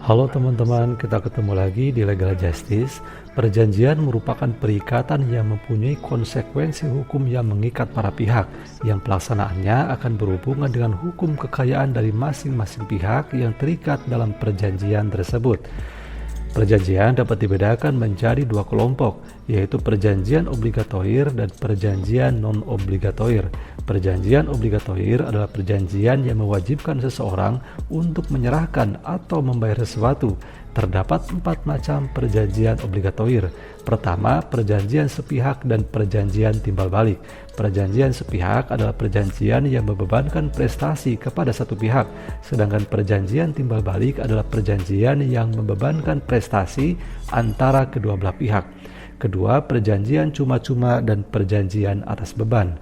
Halo teman-teman, kita ketemu lagi di Legal Justice. Perjanjian merupakan perikatan yang mempunyai konsekuensi hukum yang mengikat para pihak, yang pelaksanaannya akan berhubungan dengan hukum kekayaan dari masing-masing pihak yang terikat dalam perjanjian tersebut. Perjanjian dapat dibedakan menjadi dua kelompok, yaitu perjanjian obligatoir dan perjanjian non-obligatoir. Perjanjian obligatoir adalah perjanjian yang mewajibkan seseorang untuk menyerahkan atau membayar sesuatu. Terdapat 4 macam perjanjian obligatoir. Pertama, perjanjian sepihak dan perjanjian timbal balik. Perjanjian sepihak adalah perjanjian yang membebankan prestasi kepada satu pihak, sedangkan perjanjian timbal balik adalah perjanjian yang membebankan prestasi antara kedua belah pihak. Kedua, perjanjian cuma-cuma dan perjanjian atas beban.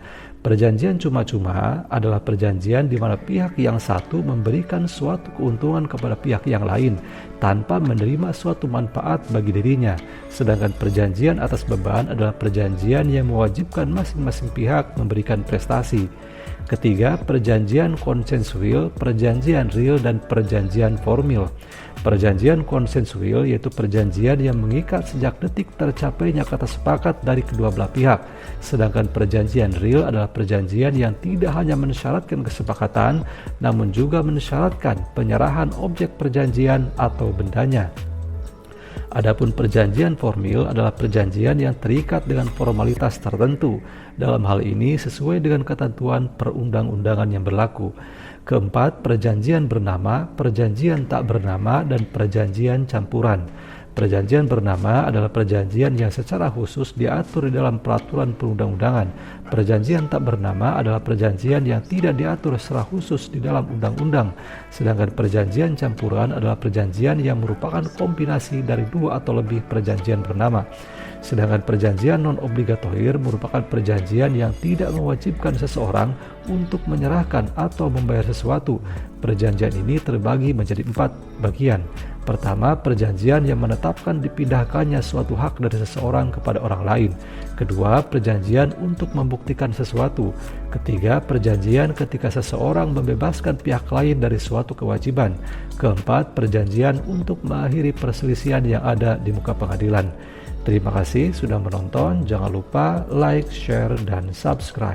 Perjanjian cuma-cuma adalah perjanjian di mana pihak yang satu memberikan suatu keuntungan kepada pihak yang lain tanpa menerima suatu manfaat bagi dirinya. Sedangkan perjanjian atas beban adalah perjanjian yang mewajibkan masing-masing pihak memberikan prestasi. Ketiga, perjanjian konsensual, perjanjian real, dan perjanjian formil. Perjanjian konsensual yaitu perjanjian yang mengikat sejak detik tercapainya kata sepakat dari kedua belah pihak. Sedangkan perjanjian real adalah perjanjian yang tidak hanya mensyaratkan kesepakatan, namun juga mensyaratkan penyerahan objek perjanjian atau bendanya. Adapun perjanjian formil adalah perjanjian yang terikat dengan formalitas tertentu. Dalam hal ini sesuai dengan ketentuan perundang-undangan yang berlaku. Keempat, perjanjian bernama, perjanjian tak bernama, dan perjanjian campuran. Perjanjian bernama adalah perjanjian yang secara khusus diatur di dalam peraturan perundang-undangan. Perjanjian tak bernama adalah perjanjian yang tidak diatur secara khusus di dalam undang-undang. Sedangkan perjanjian campuran adalah perjanjian yang merupakan kombinasi dari dua atau lebih perjanjian bernama. Sedangkan perjanjian non-obligatoir merupakan perjanjian yang tidak mewajibkan seseorang untuk menyerahkan atau membayar sesuatu. Perjanjian ini terbagi menjadi 4 bagian. Pertama, perjanjian yang menetapkan dipindahkannya suatu hak dari seseorang kepada orang lain. Kedua, perjanjian untuk membuktikan sesuatu. Ketiga, perjanjian ketika seseorang membebaskan pihak lain dari suatu kewajiban. Keempat, perjanjian untuk mengakhiri perselisihan yang ada di muka pengadilan. Terima kasih sudah menonton. Jangan lupa like, share, dan subscribe.